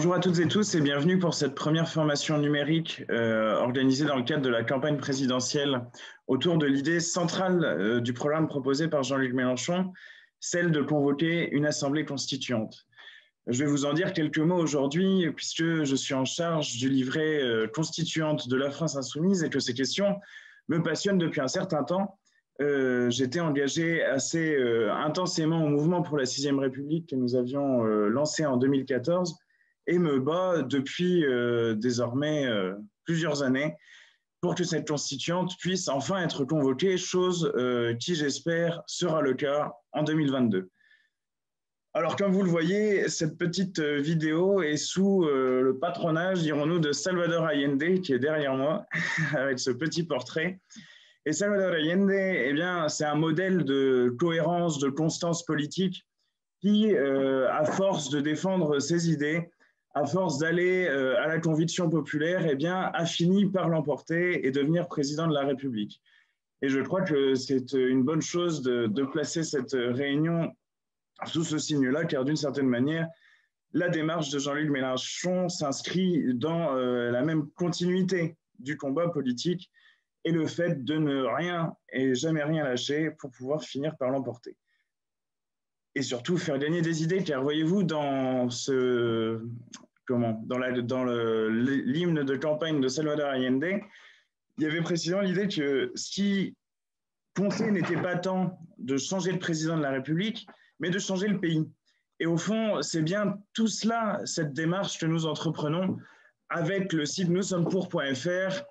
Bonjour à toutes et tous et bienvenue pour cette première formation numérique organisée dans le cadre de la campagne présidentielle autour de l'idée centrale du programme proposé par Jean-Luc Mélenchon, celle de convoquer une assemblée constituante. Je vais vous en dire quelques mots aujourd'hui puisque je suis en charge du livret constituante de la France insoumise et que ces questions me passionnent depuis un certain temps. J'étais engagé assez intensément au mouvement pour la 6e République que nous avions lancé en 2014 et me bat depuis désormais plusieurs années pour que cette constituante puisse enfin être convoquée, chose qui, j'espère, sera le cas en 2022. Alors, comme vous le voyez, cette petite vidéo est sous le patronage, dirons-nous, de Salvador Allende, qui est derrière moi, avec ce petit portrait. Et Salvador Allende, eh bien, c'est un modèle de cohérence, de constance politique qui, à force de défendre ses idées, à force d'aller à la conviction populaire, eh bien, a fini par l'emporter et devenir président de la République. Et je crois que c'est une bonne chose de placer cette réunion sous ce signe-là, car d'une certaine manière, la démarche de Jean-Luc Mélenchon s'inscrit dans la même continuité du combat politique et le fait de ne rien et jamais rien lâcher pour pouvoir finir par l'emporter. Et surtout faire gagner des idées, car voyez-vous, dans l'hymne de campagne de Salvador Allende, il y avait précisément l'idée que ce qui comptait n'était pas tant de changer le président de la République, mais de changer le pays. Et au fond, c'est bien tout cela, cette démarche que nous entreprenons avec le site noussommepour.fr,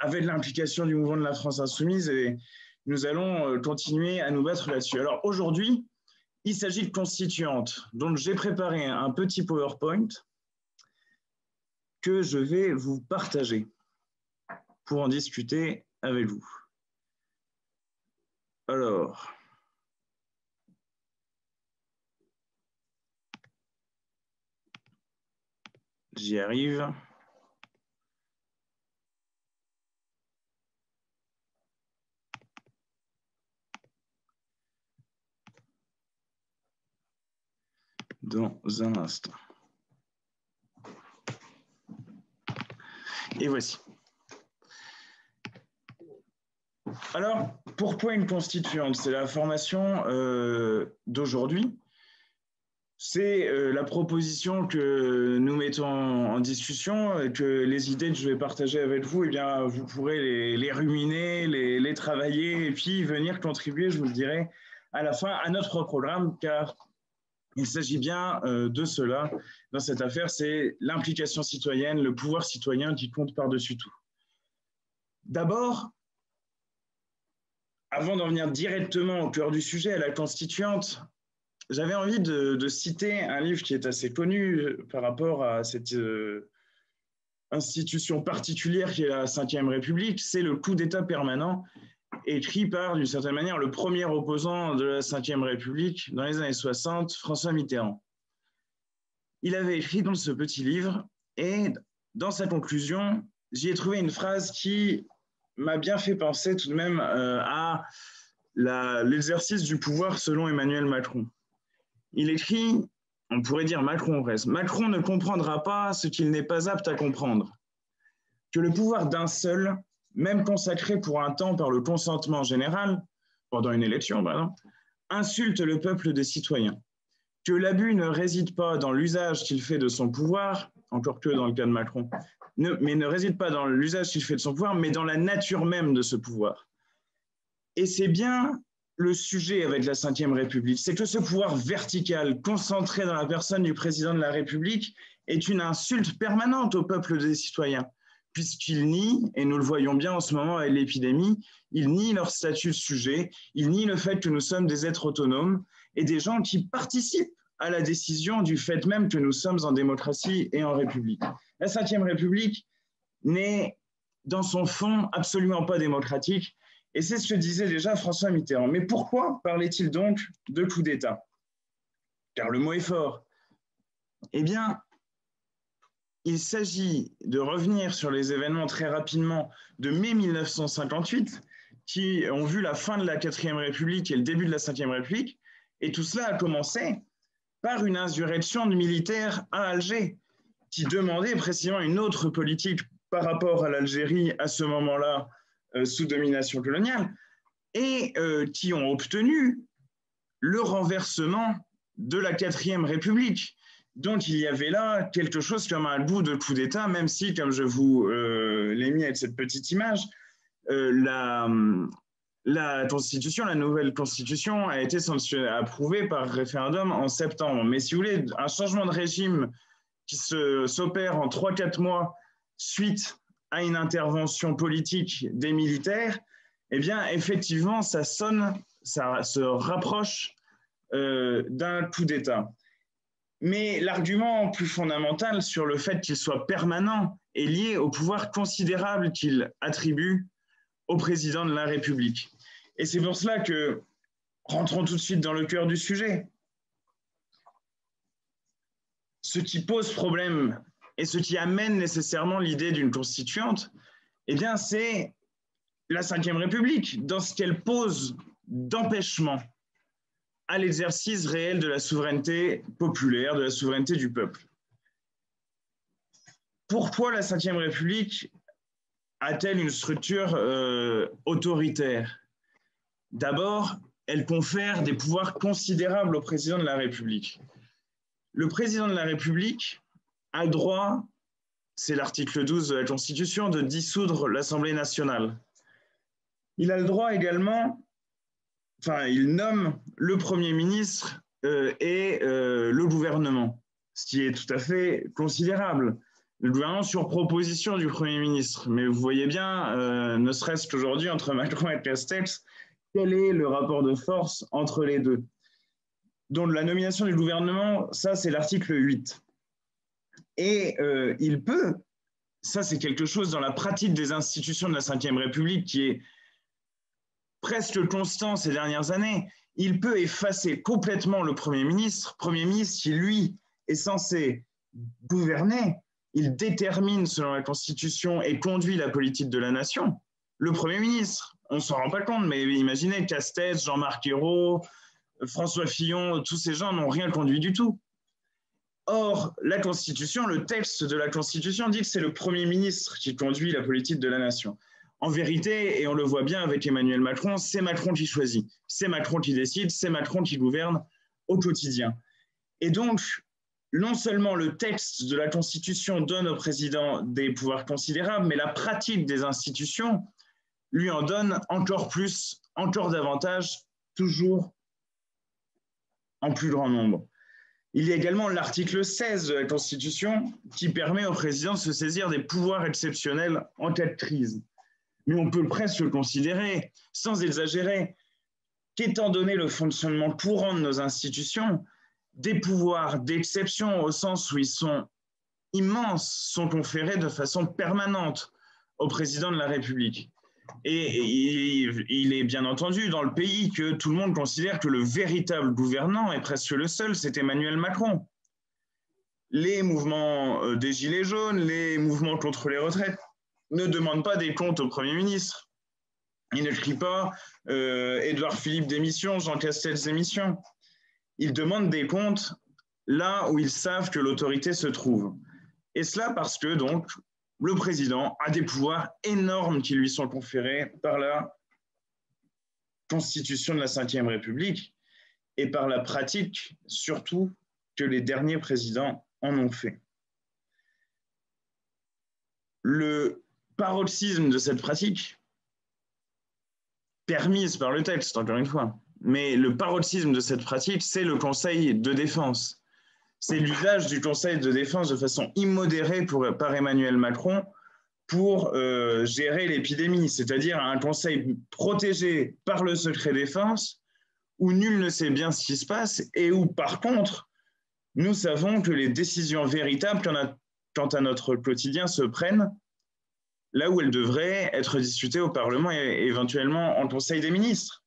avec l'implication du mouvement de la France insoumise, et nous allons continuer à nous battre là-dessus. Alors aujourd'hui, il s'agit de constituante. Donc j'ai préparé un petit PowerPoint que je vais vous partager pour en discuter avec vous. Alors, j'y arrive. Dans un instant. Et voici. Alors, pourquoi une constituante? C'est la formation d'aujourd'hui. C'est la proposition que nous mettons en discussion et que les idées que je vais partager avec vous, eh bien, vous pourrez les ruminer, les travailler et puis venir contribuer, je vous le dirai, à la fin à notre programme, car il s'agit bien de cela dans cette affaire, c'est l'implication citoyenne, le pouvoir citoyen qui compte par-dessus tout. D'abord, avant d'en venir directement au cœur du sujet, à la constituante, j'avais envie de citer un livre qui est assez connu par rapport à cette institution particulière qui est la Ve République, c'est le coup d'État permanent, écrit par, d'une certaine manière, le premier opposant de la Ve République dans les années 60, François Mitterrand. Il avait écrit dans ce petit livre, et dans sa conclusion, j'y ai trouvé une phrase qui m'a bien fait penser tout de même à l'exercice du pouvoir selon Emmanuel Macron. Il écrit, on pourrait dire Macron presque, Macron ne comprendra pas ce qu'il n'est pas apte à comprendre. Que le pouvoir d'un seul, même consacré pour un temps par le consentement général, pendant une élection par exemple, insulte le peuple des citoyens. Que l'abus ne réside pas dans l'usage qu'il fait de son pouvoir, encore que dans le cas de Macron, mais ne réside pas dans l'usage qu'il fait de son pouvoir, mais dans la nature même de ce pouvoir. Et c'est bien le sujet avec la Ve République, c'est que ce pouvoir vertical, concentré dans la personne du président de la République, est une insulte permanente au peuple des citoyens, puisqu'il nie, et nous le voyons bien en ce moment avec l'épidémie, il nie leur statut de sujet, il nie le fait que nous sommes des êtres autonomes et des gens qui participent à la décision du fait même que nous sommes en démocratie et en République. La Ve République n'est, dans son fond, absolument pas démocratique, et c'est ce que disait déjà François Mitterrand. Mais pourquoi parlait-il donc de coup d'État? Car le mot est fort. Eh bien, il s'agit de revenir sur les événements très rapidement de mai 1958 qui ont vu la fin de la 4e République et le début de la 5e République. Et tout cela a commencé par une insurrection de militaires à Alger, qui demandait précisément une autre politique par rapport à l'Algérie à ce moment-là, sous domination coloniale, et qui ont obtenu le renversement de la 4e République. Donc il y avait là quelque chose comme un goût de coup d'État, même si, comme je vous l'ai mis avec cette petite image, la Constitution, la nouvelle Constitution a été approuvée par référendum en septembre. Mais si vous voulez, un changement de régime qui s'opère en 3-4 mois suite à une intervention politique des militaires, eh bien, effectivement, ça se rapproche d'un coup d'État. Mais l'argument plus fondamental sur le fait qu'il soit permanent est lié au pouvoir considérable qu'il attribue au président de la République. Et c'est pour cela que, rentrons tout de suite dans le cœur du sujet, ce qui pose problème et ce qui amène nécessairement l'idée d'une constituante, eh bien, c'est la Ve République, dans ce qu'elle pose d'empêchement à l'exercice réel de la souveraineté populaire, de la souveraineté du peuple. Pourquoi la Ve République a-t-elle une structure autoritaire? D'abord, elle confère des pouvoirs considérables au président de la République. Le président de la République a le droit, c'est l'article 12 de la Constitution, de dissoudre l'Assemblée nationale. Il a le droit également, il nomme le Premier ministre et le gouvernement, ce qui est tout à fait considérable. Le gouvernement sur proposition du Premier ministre. Mais vous voyez bien, ne serait-ce qu'aujourd'hui, entre Macron et Castex, quel est le rapport de force entre les deux? Donc la nomination du gouvernement, ça c'est l'article 8. Et il peut, ça c'est quelque chose dans la pratique des institutions de la Ve République qui est presque constant ces dernières années, il peut effacer complètement le Premier ministre qui lui est censé gouverner, il détermine selon la Constitution et conduit la politique de la nation. Le Premier ministre, on ne s'en rend pas compte, mais imaginez Castex, Jean-Marc Ayrault, François Fillon, tous ces gens n'ont rien conduit du tout. Or, la Constitution, le texte de la Constitution dit que c'est le Premier ministre qui conduit la politique de la nation. En vérité, et on le voit bien avec Emmanuel Macron, c'est Macron qui choisit, c'est Macron qui décide, c'est Macron qui gouverne au quotidien. Et donc, non seulement le texte de la Constitution donne au président des pouvoirs considérables, mais la pratique des institutions lui en donne encore plus, encore davantage, toujours en plus grand nombre. Il y a également l'article 16 de la Constitution qui permet au président de se saisir des pouvoirs exceptionnels en cas de crise. Mais on peut presque considérer, sans exagérer, qu'étant donné le fonctionnement courant de nos institutions, des pouvoirs d'exception au sens où ils sont immenses sont conférés de façon permanente au président de la République. Et il est bien entendu dans le pays que tout le monde considère que le véritable gouvernant, et presque le seul, c'est Emmanuel Macron. Les mouvements des Gilets jaunes, les mouvements contre les retraites ne demandent pas des comptes au Premier ministre. Ils ne crient pas Édouard Philippe démission, Jean Castex démission. Ils demandent des comptes là où ils savent que l'autorité se trouve. Et cela parce que donc le président a des pouvoirs énormes qui lui sont conférés par la Constitution de la Ve République et par la pratique, surtout, que les derniers présidents en ont fait. Le paroxysme de cette pratique, permise par le texte, encore une fois, mais le paroxysme de cette pratique, c'est le Conseil de défense. C'est l'usage du Conseil de défense de façon immodérée par Emmanuel Macron pour gérer l'épidémie, c'est-à-dire un conseil protégé par le secret défense où nul ne sait bien ce qui se passe et où, par contre, nous savons que les décisions véritables quant à notre quotidien se prennent là où elles devraient être discutées au Parlement et éventuellement en Conseil des ministres.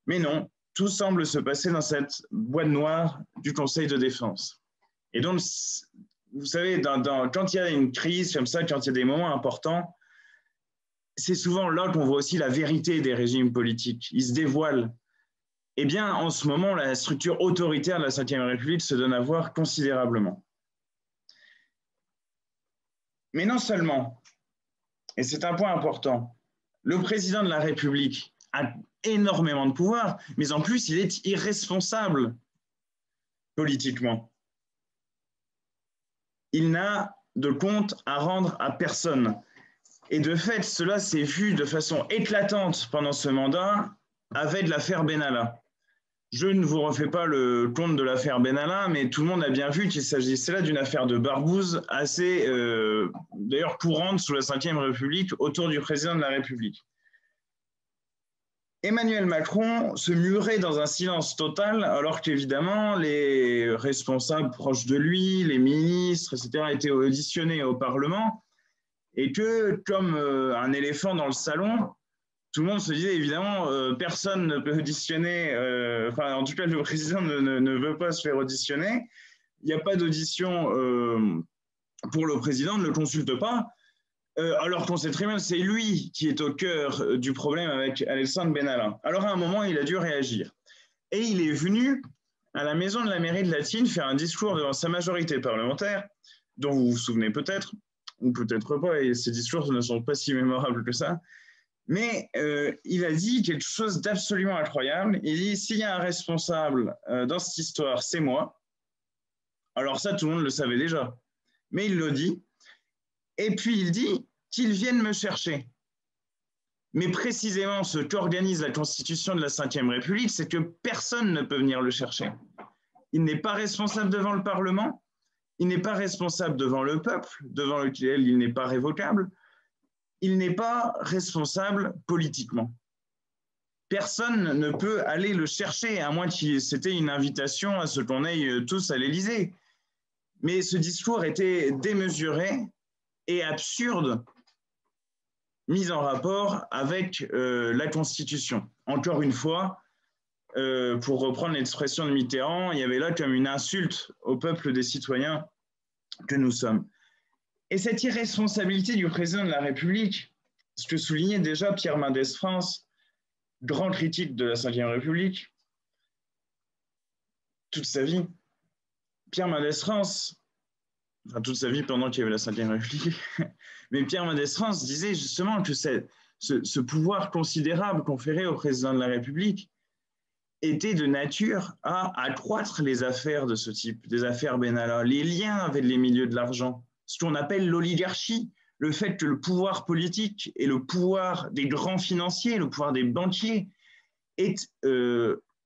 Mais non, tout semble se passer dans cette boîte noire du Conseil de défense. Et donc, vous savez, quand il y a une crise comme ça, quand il y a des moments importants, c'est souvent là qu'on voit aussi la vérité des régimes politiques. Ils se dévoilent. eh bien, en ce moment, la structure autoritaire de la Ve République se donne à voir considérablement. Mais non seulement, et c'est un point important, le président de la République a énormément de pouvoir, mais en plus, il est irresponsable politiquement. Il n'a de compte à rendre à personne. Et de fait, cela s'est vu de façon éclatante pendant ce mandat avec l'affaire Benalla. Je ne vous refais pas le compte de l'affaire Benalla, mais tout le monde a bien vu qu'il s'agissait là d'une affaire de barbouze assez, d'ailleurs, courante sous la Ve République autour du président de la République. Emmanuel Macron se murait dans un silence total, alors qu'évidemment, les responsables proches de lui, les ministres, etc., étaient auditionnés au Parlement, et que, comme un éléphant dans le salon, tout le monde se disait évidemment, personne ne peut auditionner, enfin en tout cas le président ne veut pas se faire auditionner, il n'y a pas d'audition pour le président, ne le consulte pas, alors qu'on sait très bien que c'est lui qui est au cœur du problème avec Alexandre Benalla. Alors à un moment, il a dû réagir. Et il est venu à la maison de la mairie de Latine faire un discours devant sa majorité parlementaire, dont vous vous souvenez peut-être, ou peut-être pas, et ces discours ne sont pas si mémorables que ça, mais il a dit quelque chose d'absolument incroyable. Il dit, s'il y a un responsable dans cette histoire, c'est moi. Alors ça, tout le monde le savait déjà, mais il le dit. Et puis il dit qu'ils viennent me chercher. Mais précisément, ce qu'organise la Constitution de la Ve République, c'est que personne ne peut venir le chercher. Il n'est pas responsable devant le Parlement, il n'est pas responsable devant le peuple, devant lequel il n'est pas révocable, il n'est pas responsable politiquement. Personne ne peut aller le chercher, à moins que c'était une invitation à ce qu'on aille tous à l'Élysée. Mais ce discours était démesuré et absurde, mis en rapport avec la Constitution. Encore une fois, pour reprendre l'expression de Mitterrand, il y avait là comme une insulte au peuple des citoyens que nous sommes. Et cette irresponsabilité du président de la République, ce que soulignait déjà Pierre Mendès France, grand critique de la Ve République, toute sa vie, Pierre Mendès France, enfin toute sa vie pendant qu'il y avait la Ve République, mais Pierre Mendès France disait justement que ce pouvoir considérable conféré au président de la République était de nature à accroître les affaires de ce type, des affaires Benalla, les liens avec les milieux de l'argent, ce qu'on appelle l'oligarchie, le fait que le pouvoir politique et le pouvoir des grands financiers, le pouvoir des banquiers est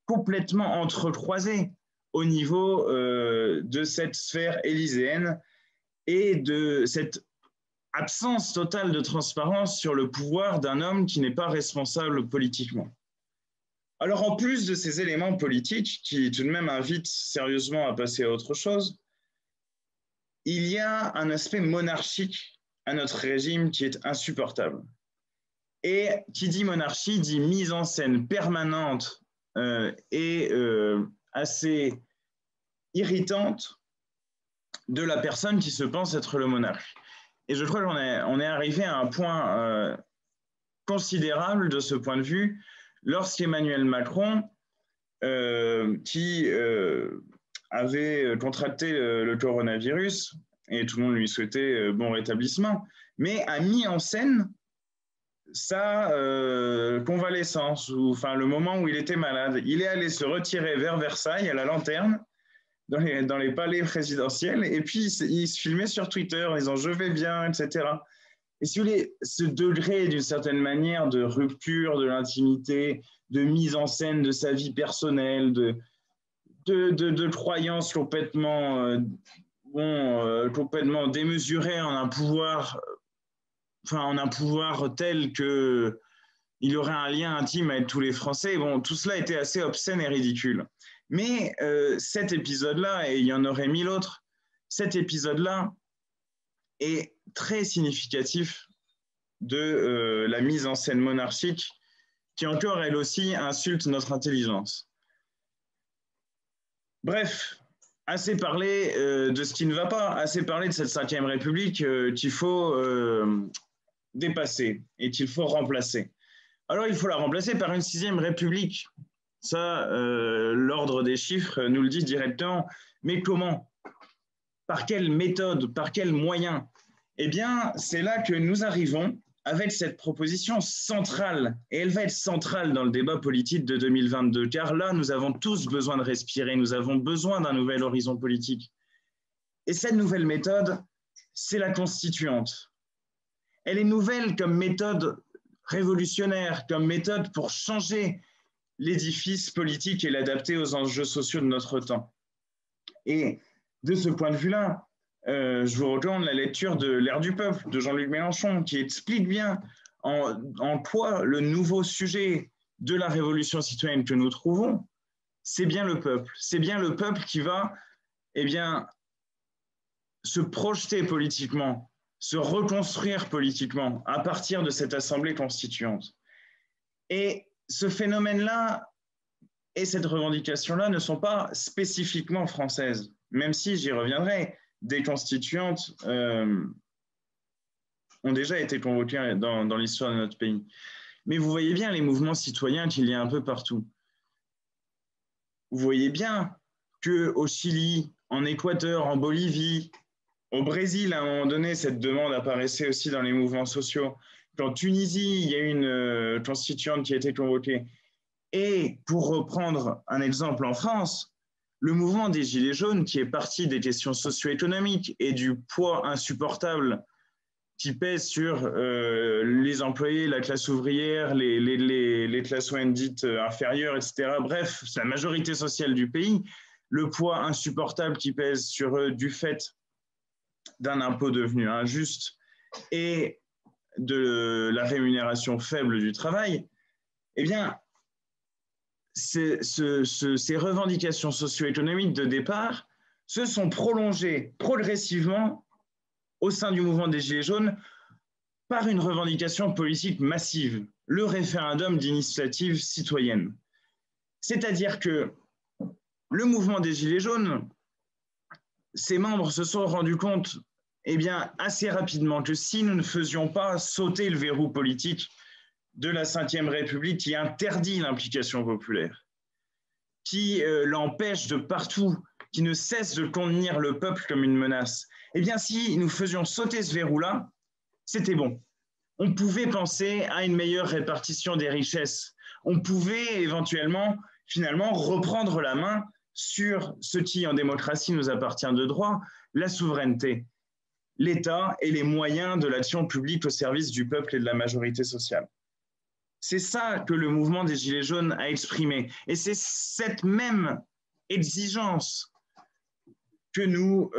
complètement entrecroisé au niveau de cette sphère élyséenne et de cette absence totale de transparence sur le pouvoir d'un homme qui n'est pas responsable politiquement. Alors, en plus de ces éléments politiques qui tout de même invitent sérieusement à passer à autre chose, il y a un aspect monarchique à notre régime qui est insupportable. Et qui dit monarchie dit mise en scène permanente et assez irritante de la personne qui se pense être le monarque. Et je crois qu'on est arrivé à un point considérable de ce point de vue lorsqu'Emmanuel Macron, qui avait contracté le coronavirus, et tout le monde lui souhaitait bon rétablissement, mais a mis en scène sa convalescence, ou enfin le moment où il était malade. Il est allé se retirer vers Versailles à la lanterne, dans les palais présidentiels, et puis il se filmait sur Twitter en disant « je vais bien », etc. Et si vous voulez, ce degré d'une certaine manière de rupture de l'intimité, de mise en scène de sa vie personnelle, de croyances complètement, complètement démesurées en un pouvoir, tel qu'il y aurait un lien intime avec tous les Français, bon, tout cela était assez obscène et ridicule. Mais cet épisode-là, et il y en aurait 1000 autres, cet épisode-là est très significatif de la mise en scène monarchique qui encore, elle aussi, insulte notre intelligence. Bref, assez parlé de ce qui ne va pas, assez parlé de cette Ve République qu'il faut dépasser et qu'il faut remplacer. Alors, il faut la remplacer par une 6e République Ça, l'ordre des chiffres nous le dit directement. Mais comment? Par quelle méthode? Par quels moyens? Eh bien, c'est là que nous arrivons avec cette proposition centrale. Et elle va être centrale dans le débat politique de 2022, car là, nous avons tous besoin de respirer, nous avons besoin d'un nouvel horizon politique. Et cette nouvelle méthode, c'est la constituante. Elle est nouvelle comme méthode révolutionnaire, comme méthode pour changer l'édifice politique et l'adapter aux enjeux sociaux de notre temps. Et de ce point de vue-là, je vous recommande la lecture de L'Ère du peuple de Jean-Luc Mélenchon, qui explique bien en quoi le nouveau sujet de la révolution citoyenne que nous trouvons, c'est bien le peuple. C'est bien le peuple qui va se projeter politiquement, se reconstruire politiquement à partir de cette assemblée constituante. Et ce phénomène-là et cette revendication-là ne sont pas spécifiquement françaises, même si j'y reviendrai. Des constituantes ont déjà été convoquées dans l'histoire de notre pays. Mais vous voyez bien les mouvements citoyens qu'il y a un peu partout. Vous voyez bien qu'au Chili, en Équateur, en Bolivie, au Brésil, à un moment donné, cette demande apparaissait aussi dans les mouvements sociaux. En Tunisie, il y a une constituante qui a été convoquée. Et pour reprendre un exemple en France, le mouvement des Gilets jaunes, qui est parti des questions socio-économiques et du poids insupportable qui pèse sur les employés, la classe ouvrière, les classes moyennes dites inférieures, etc. Bref, la majorité sociale du pays, le poids insupportable qui pèse sur eux du fait d'un impôt devenu injuste et de la rémunération faible du travail, eh bien, ces revendications socio-économiques de départ se sont prolongées progressivement au sein du mouvement des Gilets jaunes par une revendication politique massive, le référendum d'initiative citoyenne. C'est-à-dire que le mouvement des Gilets jaunes, ses membres se sont rendus compte assez rapidement que si nous ne faisions pas sauter le verrou politique de la Ve République qui interdit l'implication populaire, qui l'empêche de partout, qui ne cesse de contenir le peuple comme une menace, si nous faisions sauter ce verrou-là, c'était bon. On pouvait penser à une meilleure répartition des richesses. On pouvait éventuellement, finalement, reprendre la main sur ce qui, en démocratie, nous appartient de droit, la souveraineté, l'État et les moyens de l'action publique au service du peuple et de la majorité sociale. C'est ça que le mouvement des Gilets jaunes a exprimé. Et c'est cette même exigence que nous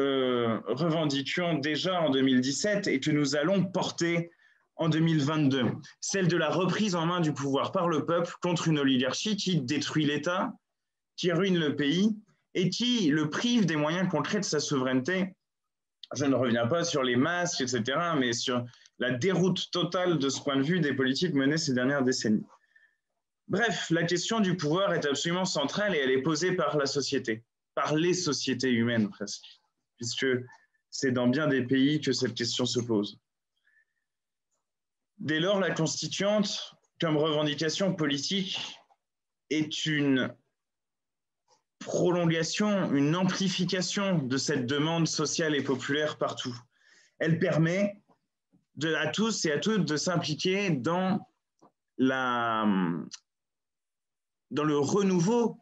revendiquions déjà en 2017 et que nous allons porter en 2022. Celle de la reprise en main du pouvoir par le peuple contre une oligarchie qui détruit l'État, qui ruine le pays et qui le prive des moyens concrets de sa souveraineté. Je ne reviens pas sur les masques, etc., mais sur la déroute totale de ce point de vue des politiques menées ces dernières décennies. Bref, la question du pouvoir est absolument centrale et elle est posée par la société, par les sociétés humaines presque, puisque c'est dans bien des pays que cette question se pose. Dès lors, la constituante, comme revendication politique, est une prolongation, une amplification de cette demande sociale et populaire partout. Elle permet à tous et à toutes de s'impliquer dans le renouveau,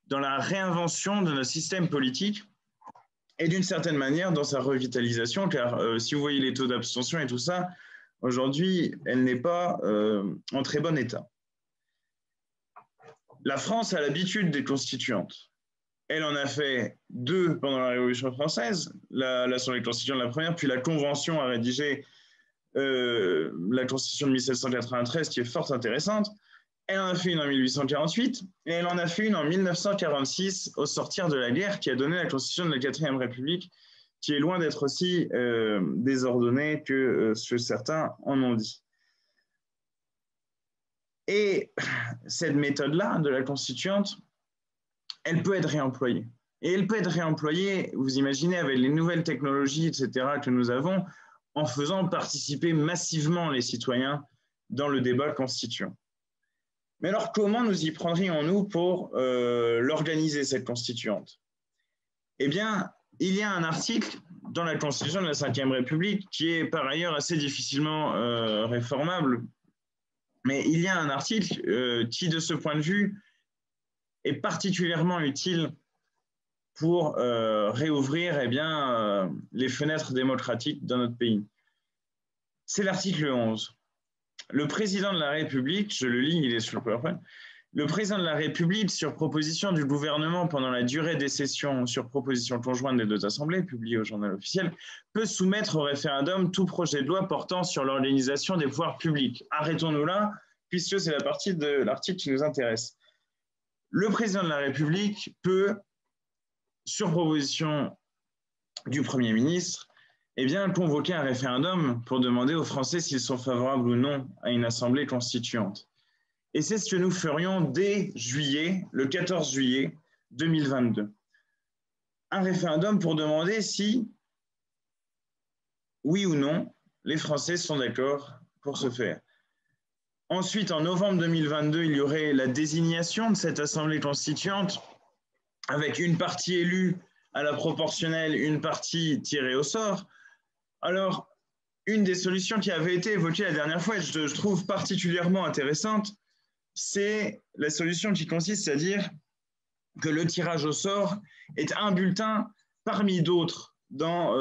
dans la réinvention de notre système politique et d'une certaine manière dans sa revitalisation, car si vous voyez les taux d'abstention et tout ça, aujourd'hui, elle n'est pas en très bon état. La France a l'habitude des constituantes. Elle en a fait 2 pendant la Révolution française, l'Assemblée constituante la première, puis la Convention a rédigé la Constitution de 1793 qui est fort intéressante. Elle en a fait une en 1848 et elle en a fait une en 1946 au sortir de la guerre qui a donné la Constitution de la 4e République qui est loin d'être aussi désordonnée que ce que certains en ont dit. Et cette méthode-là de la constituante, elle peut être réemployée. Et elle peut être réemployée, vous imaginez, avec les nouvelles technologies, etc., que nous avons, en faisant participer massivement les citoyens dans le débat constituant. Mais alors, comment nous y prendrions-nous pour l'organiser, cette constituante? Eh bien, il y a un article dans la Constitution de la Ve République qui est par ailleurs assez difficilement réformable, mais il y a un article qui, de ce point de vue, est particulièrement utile pour réouvrir les fenêtres démocratiques dans notre pays. C'est l'article 11. Le président de la République, je le lis, il est sur le PowerPoint, le président de la République, sur proposition du gouvernement pendant la durée des sessions, sur proposition conjointe des deux assemblées, publiée au journal officiel, peut soumettre au référendum tout projet de loi portant sur l'organisation des pouvoirs publics. Arrêtons-nous là, puisque c'est la partie de l'article qui nous intéresse. Le président de la République peut, sur proposition du Premier ministre, convoquer un référendum pour demander aux Français s'ils sont favorables ou non à une assemblée constituante. Et c'est ce que nous ferions dès juillet, le 14 juillet 2022. Un référendum pour demander si, oui ou non, les Français sont d'accord pour ce faire. Ensuite, en novembre 2022, il y aurait la désignation de cette assemblée constituante avec une partie élue à la proportionnelle, une partie tirée au sort. Alors, une des solutions qui avait été évoquée la dernière fois, et je trouve particulièrement intéressante, c'est la solution qui consiste à dire que le tirage au sort est un bulletin parmi d'autres dans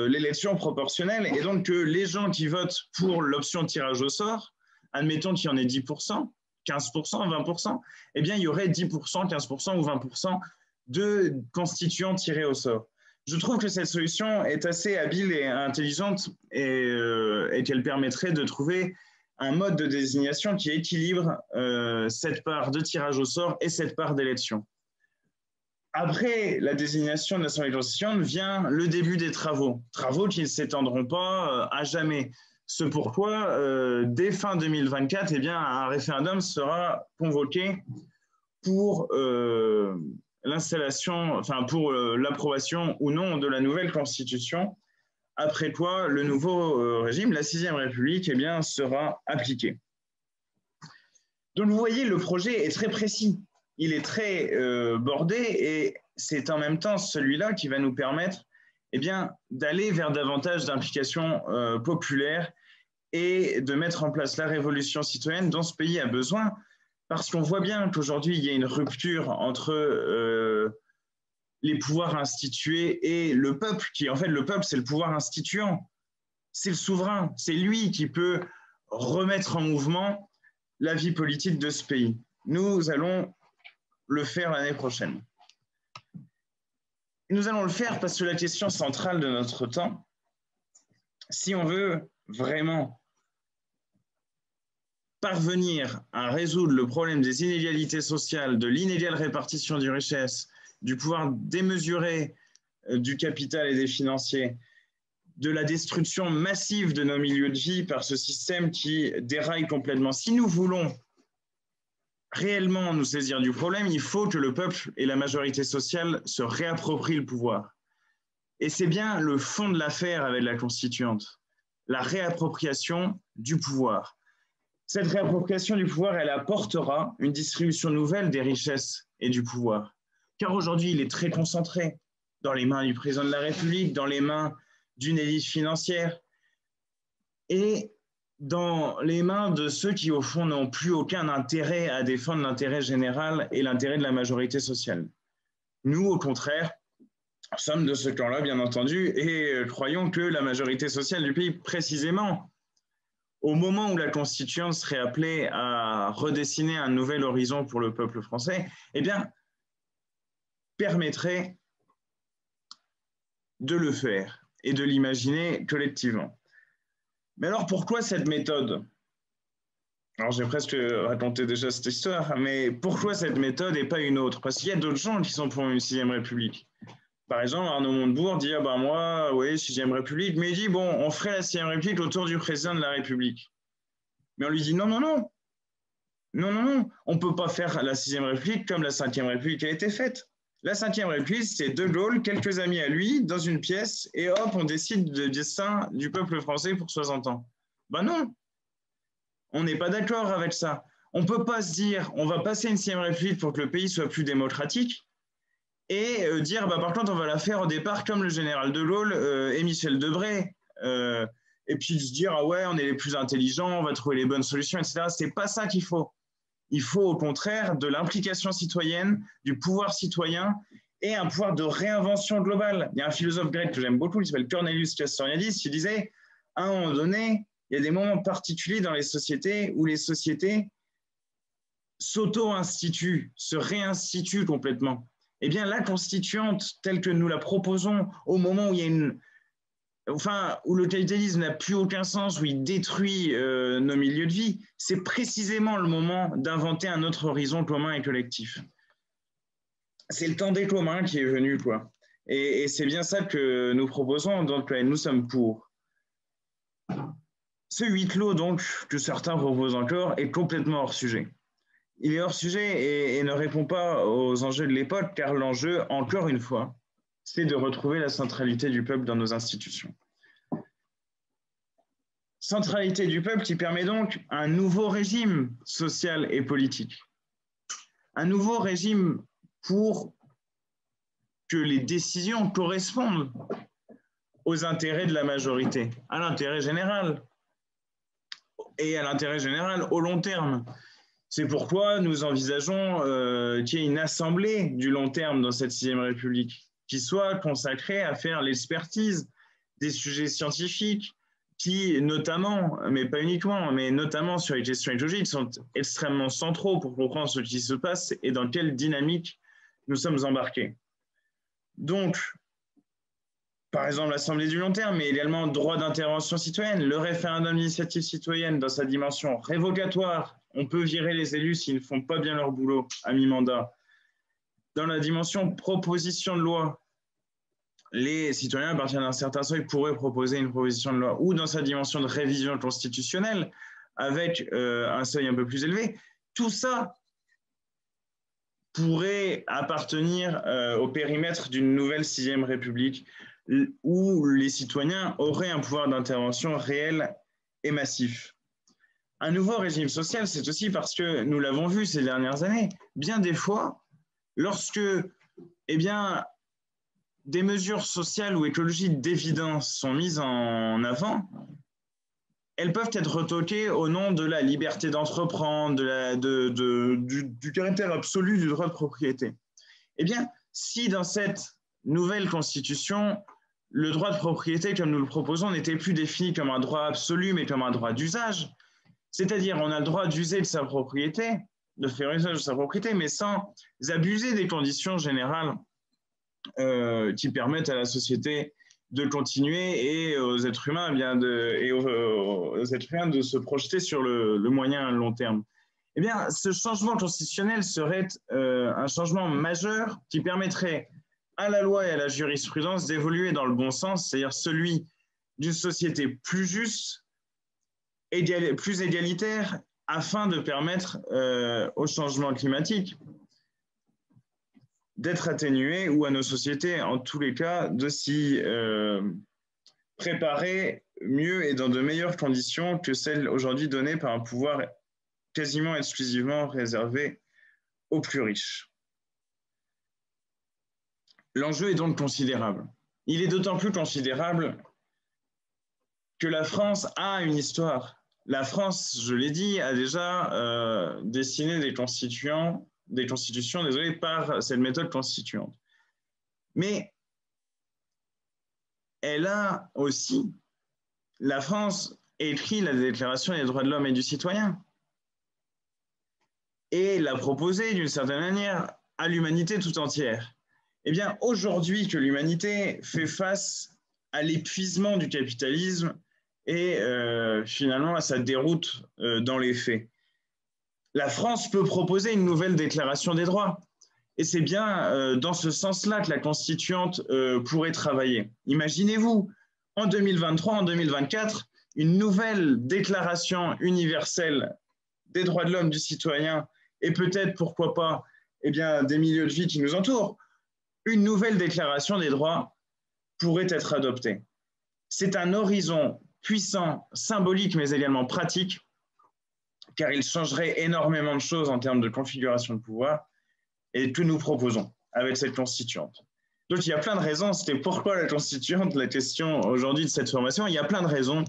l'élection proportionnelle, et donc que les gens qui votent pour l'option tirage au sort, admettons qu'il y en ait 10%, 15%, 20%, il y aurait 10%, 15% ou 20% de constituants tirés au sort. Je trouve que cette solution est assez habile et intelligente et qu'elle permettrait de trouver un mode de désignation qui équilibre cette part de tirage au sort et cette part d'élection. Après la désignation de l'Assemblée constituante vient le début des travaux qui ne s'étendront pas à jamais. Ce pourquoi, dès fin 2024, un référendum sera convoqué pour l'approbation ou non de la nouvelle constitution, après quoi le nouveau régime, la Sixième République, sera appliqué. Donc vous voyez, le projet est très précis, il est très bordé et c'est en même temps celui-là qui va nous permettre d'aller vers davantage d'implication populaire et de mettre en place la révolution citoyenne dont ce pays a besoin, parce qu'on voit bien qu'aujourd'hui, il y a une rupture entre les pouvoirs institués et le peuple, qui en fait, le peuple, c'est le pouvoir instituant. C'est le souverain, c'est lui qui peut remettre en mouvement la vie politique de ce pays. Nous allons le faire l'année prochaine. Nous allons le faire parce que la question centrale de notre temps, si on veut vraiment parvenir à résoudre le problème des inégalités sociales, de l'inégale répartition des richesses, du pouvoir démesuré du capital et des financiers, de la destruction massive de nos milieux de vie par ce système qui déraille complètement. Si nous voulons réellement nous saisir du problème, il faut que le peuple et la majorité sociale se réapproprient le pouvoir. Et c'est bien le fond de l'affaire avec la constituante, la réappropriation du pouvoir. Cette réappropriation du pouvoir, elle apportera une distribution nouvelle des richesses et du pouvoir. Car aujourd'hui, il est très concentré dans les mains du président de la République, dans les mains d'une élite financière et dans les mains de ceux qui, au fond, n'ont plus aucun intérêt à défendre l'intérêt général et l'intérêt de la majorité sociale. Nous, au contraire, sommes de ce camp-là, bien entendu, et croyons que la majorité sociale du pays, précisément, au moment où la Constituante serait appelée à redessiner un nouvel horizon pour le peuple français, permettrait de le faire et de l'imaginer collectivement. Mais alors, pourquoi cette méthode? Alors, j'ai presque raconté déjà cette histoire, mais pourquoi cette méthode et pas une autre? Parce qu'il y a d'autres gens qui sont pour une Sixième République. Par exemple, Arnaud Montebourg dit moi, oui, Sixième République, mais il dit on ferait la Sixième République autour du président de la République. Mais on lui dit non, on ne peut pas faire la Sixième République comme la Cinquième République a été faite. La Cinquième République, c'est De Gaulle, quelques amis à lui, dans une pièce, et hop, on décide du destin du peuple français pour 60 ans. Non, on n'est pas d'accord avec ça. On ne peut pas se dire, on va passer une 6e République pour que le pays soit plus démocratique, et dire, bah, par contre, on va la faire au départ comme le général de Gaulle et Michel Debré, et puis se dire, ah ouais, on est les plus intelligents, on va trouver les bonnes solutions, etc. Ce n'est pas ça qu'il faut. Il faut au contraire de l'implication citoyenne, du pouvoir citoyen et un pouvoir de réinvention globale. Il y a un philosophe grec que j'aime beaucoup, qui s'appelle Cornelius Castoriadis, qui disait, à un moment donné, il y a des moments particuliers dans les sociétés où les sociétés s'auto-instituent, se réinstituent complètement. Eh bien, la constituante, telle que nous la proposons, au moment où il y a où le capitalisme n'a plus aucun sens, où il détruit nos milieux de vie, c'est précisément le moment d'inventer un autre horizon commun et collectif. C'est le temps des communs qui est venu, quoi. Et c'est bien ça que nous proposons, donc nous sommes pour. Ce huis clos, donc, que certains proposent encore, est complètement hors sujet. Il est hors sujet et ne répond pas aux enjeux de l'époque, car l'enjeu, encore une fois, c'est de retrouver la centralité du peuple dans nos institutions. Centralité du peuple qui permet donc un nouveau régime social et politique. Un nouveau régime pour que les décisions correspondent aux intérêts de la majorité, à l'intérêt général, et à l'intérêt général au long terme. C'est pourquoi nous envisageons qu'il y ait une assemblée du long terme dans cette 6e République, qui soit consacrée à faire l'expertise des sujets scientifiques, qui notamment, mais pas uniquement, mais notamment sur les questions écologiques, sont extrêmement centraux pour comprendre ce qui se passe et dans quelle dynamique nous sommes embarqués. Donc, par exemple, l'Assemblée du long terme, mais également le droit d'intervention citoyenne, le référendum d'initiative citoyenne dans sa dimension révocatoire. On peut virer les élus s'ils ne font pas bien leur boulot à mi-mandat. Dans la dimension proposition de loi, les citoyens, à partir d'un certain seuil, pourraient proposer une proposition de loi, ou dans sa dimension de révision constitutionnelle, avec un seuil un peu plus élevé. Tout ça pourrait appartenir au périmètre d'une nouvelle 6e République, où les citoyens auraient un pouvoir d'intervention réel et massif. Un nouveau régime social, c'est aussi parce que nous l'avons vu ces dernières années, bien des fois, lorsque des mesures sociales ou écologiques d'évidence sont mises en avant, elles peuvent être retoquées au nom de la liberté d'entreprendre, du caractère absolu du droit de propriété. Eh bien, si dans cette nouvelle constitution, le droit de propriété, comme nous le proposons, n'était plus défini comme un droit absolu, mais comme un droit d'usage, c'est-à-dire on a le droit d'user de sa propriété, de faire usage de sa propriété, mais sans abuser des conditions générales qui permettent à la société de continuer et aux êtres humains, aux êtres humains de se projeter sur le moyen et le long terme. Eh bien, ce changement constitutionnel serait un changement majeur qui permettrait à la loi et à la jurisprudence d'évoluer dans le bon sens, c'est-à-dire celui d'une société plus juste, plus égalitaire, afin de permettre au changement climatique d'être atténué ou à nos sociétés, en tous les cas, de s'y préparer mieux et dans de meilleures conditions que celles aujourd'hui données par un pouvoir quasiment exclusivement réservé aux plus riches. L'enjeu est donc considérable. Il est d'autant plus considérable que la France a une histoire. La France, je l'ai dit, a déjà dessiné des constitutions, par cette méthode constituante. Mais elle a aussi, la France, écrit la Déclaration des droits de l'homme et du citoyen et l'a proposée d'une certaine manière à l'humanité tout entière. Eh bien, aujourd'hui que l'humanité fait face à l'épuisement du capitalisme et finalement à sa déroute dans les faits, la France peut proposer une nouvelle déclaration des droits. Et c'est bien dans ce sens-là que la constituante pourrait travailler. Imaginez-vous, en 2023, en 2024, une nouvelle déclaration universelle des droits de l'homme, du citoyen, et peut-être, pourquoi pas, des milieux de vie qui nous entourent, une nouvelle déclaration des droits pourrait être adoptée. C'est un horizon puissant, symbolique, mais également pratique, car il changerait énormément de choses en termes de configuration de pouvoir, et que nous proposons avec cette constituante. Donc, il y a plein de raisons. C'était pourquoi la constituante, la question aujourd'hui de cette formation. Il y a plein de raisons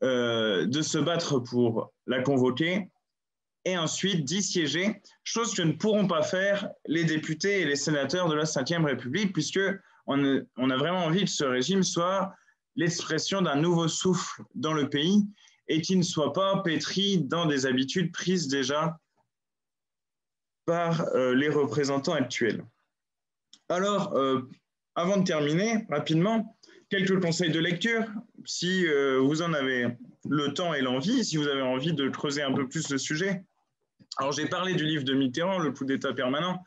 de se battre pour la convoquer et ensuite d'y siéger, chose que ne pourront pas faire les députés et les sénateurs de la Ve République, puisqu'on a vraiment envie que ce régime soit l'expression d'un nouveau souffle dans le pays et qui ne soit pas pétri dans des habitudes prises déjà par les représentants actuels. Alors, avant de terminer, rapidement, quelques conseils de lecture. Si vous en avez le temps et l'envie, si vous avez envie de creuser un peu plus le sujet. Alors, j'ai parlé du livre de Mitterrand, Le coup d'État permanent,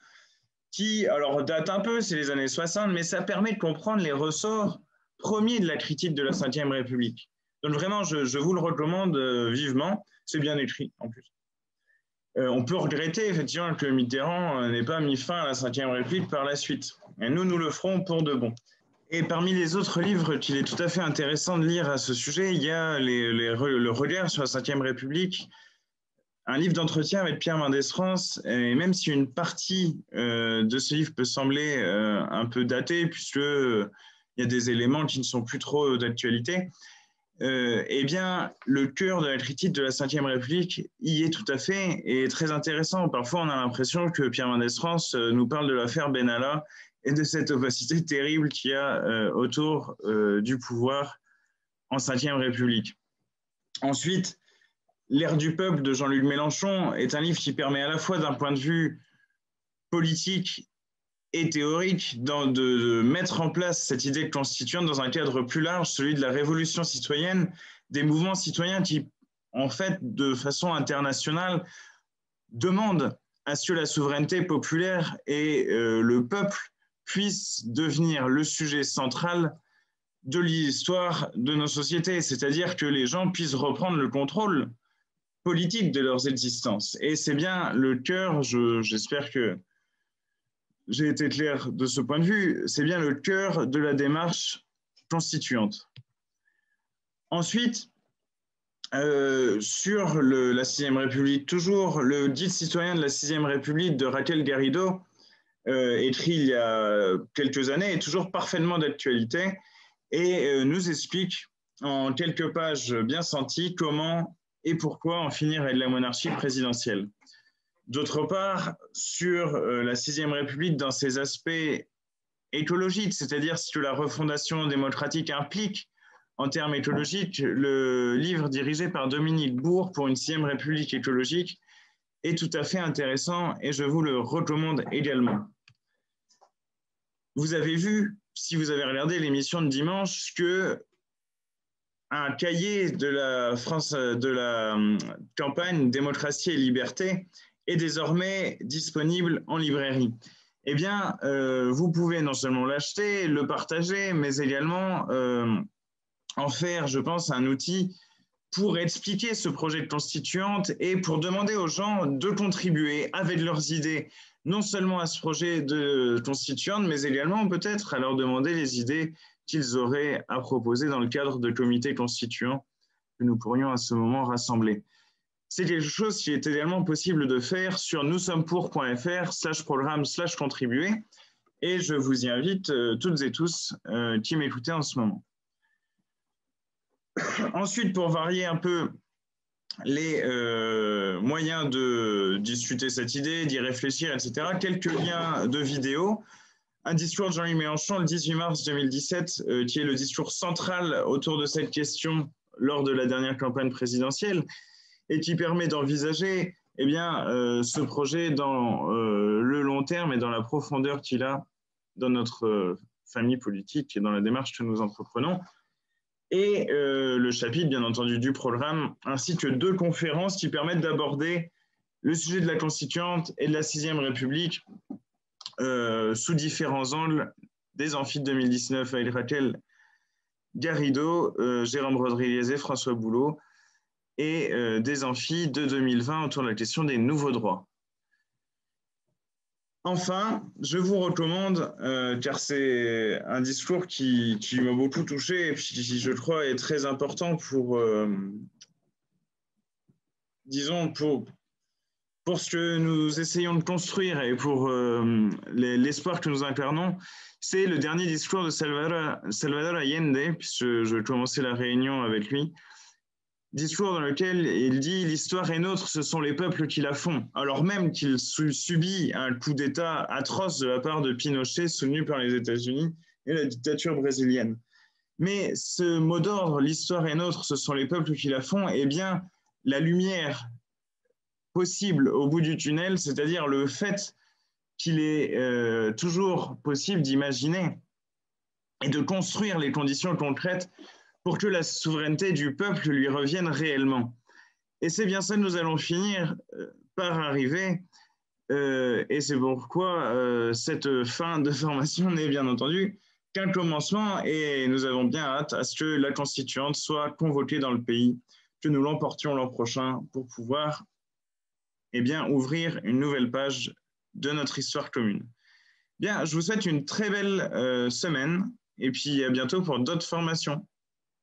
qui, alors, date un peu, c'est les années 60, mais ça permet de comprendre les ressorts premiers de la critique de la Ve République. Donc, vraiment, je vous le recommande vivement. C'est bien écrit, en plus. On peut regretter effectivement que Mitterrand n'ait pas mis fin à la Ve République par la suite. Et nous le ferons pour de bon. Et parmi les autres livres qu'il est tout à fait intéressant de lire à ce sujet, il y a le regard sur la Ve République, un livre d'entretien avec Pierre Mendès France, et même si une partie de ce livre peut sembler un peu datée, puisqu'il y a des éléments qui ne sont plus trop d'actualité, eh bien, le cœur de la critique de la Ve République y est tout à fait et très intéressant. Parfois, on a l'impression que Pierre Mendès France nous parle de l'affaire Benalla et de cette opacité terrible qu'il y a autour du pouvoir en Ve République. Ensuite, L'ère du peuple de Jean-Luc Mélenchon est un livre qui permet à la fois d'un point de vue politique et théorique de mettre en place cette idée constituante dans un cadre plus large, celui de la révolution citoyenne, des mouvements citoyens qui, en fait, de façon internationale, demandent à ce que la souveraineté populaire et le peuple puissent devenir le sujet central de l'histoire de nos sociétés, c'est-à-dire que les gens puissent reprendre le contrôle politique de leurs existences. Et c'est bien le cœur, j'espère que j'ai été clair de ce point de vue, c'est bien le cœur de la démarche constituante. Ensuite, sur la Sixième République, toujours le guide citoyen de la Sixième République de Raquel Garrido, écrit il y a quelques années, est toujours parfaitement d'actualité et nous explique en quelques pages bien senties comment et pourquoi en finir avec la monarchie présidentielle. D'autre part, sur la Sixième République dans ses aspects écologiques, c'est-à-dire ce que la refondation démocratique implique en termes écologiques, le livre dirigé par Dominique Bourg pour une Sixième République écologique est tout à fait intéressant et je vous le recommande également. Vous avez vu, si vous avez regardé l'émission de dimanche, que un cahier de la campagne Démocratie et Liberté est désormais disponible en librairie. Eh bien, vous pouvez non seulement l'acheter, le partager, mais également en faire, je pense, un outil pour expliquer ce projet de constituante et pour demander aux gens de contribuer avec leurs idées, non seulement à ce projet de constituante, mais également peut-être à leur demander les idées qu'ils auraient à proposer dans le cadre de comités constituants que nous pourrions à ce moment rassembler. C'est quelque chose qui est également possible de faire sur noussommes-pour.fr/programme/contribuer et je vous y invite toutes et tous qui m'écoutez en ce moment. Ensuite, pour varier un peu les moyens de discuter cette idée, d'y réfléchir, etc., quelques liens de vidéos. Un discours de Jean-Luc Mélenchon le 18 mars 2017, qui est le discours central autour de cette question lors de la dernière campagne présidentielle et qui permet d'envisager ce projet dans le long terme et dans la profondeur qu'il a dans notre famille politique et dans la démarche que nous entreprenons. Et le chapitre, bien entendu, du programme, ainsi que 2 conférences qui permettent d'aborder le sujet de la Constituante et de la Sixième République sous différents angles, des amphis de 2019 avec Raquel Garrido, Jérôme Rodriguez et François Boulot, et des amphis de 2020 autour de la question des nouveaux droits. Enfin, je vous recommande, car c'est un discours qui m'a beaucoup touché et qui, je crois, est très important pour disons, pour ce que nous essayons de construire et pour l'espoir que nous incarnons, c'est le dernier discours de Salvador Allende, puisque je commençais la réunion avec lui, discours dans lequel il dit « L'histoire est nôtre, ce sont les peuples qui la font », alors même qu'il subit un coup d'État atroce de la part de Pinochet, soutenu par les États-Unis et la dictature brésilienne. Mais ce mot d'ordre, l'histoire est nôtre, ce sont les peuples qui la font, eh bien, la lumière possible au bout du tunnel, c'est-à-dire le fait qu'il est toujours possible d'imaginer et de construire les conditions concrètes pour que la souveraineté du peuple lui revienne réellement. Et c'est bien ça que nous allons finir par arriver, et c'est pourquoi cette fin de formation n'est bien entendu qu'un commencement, et nous avons bien hâte à ce que la constituante soit convoquée dans le pays, que nous l'emportions l'an prochain pour pouvoir ouvrir une nouvelle page de notre histoire commune. Bien, je vous souhaite une très belle semaine et puis à bientôt pour d'autres formations.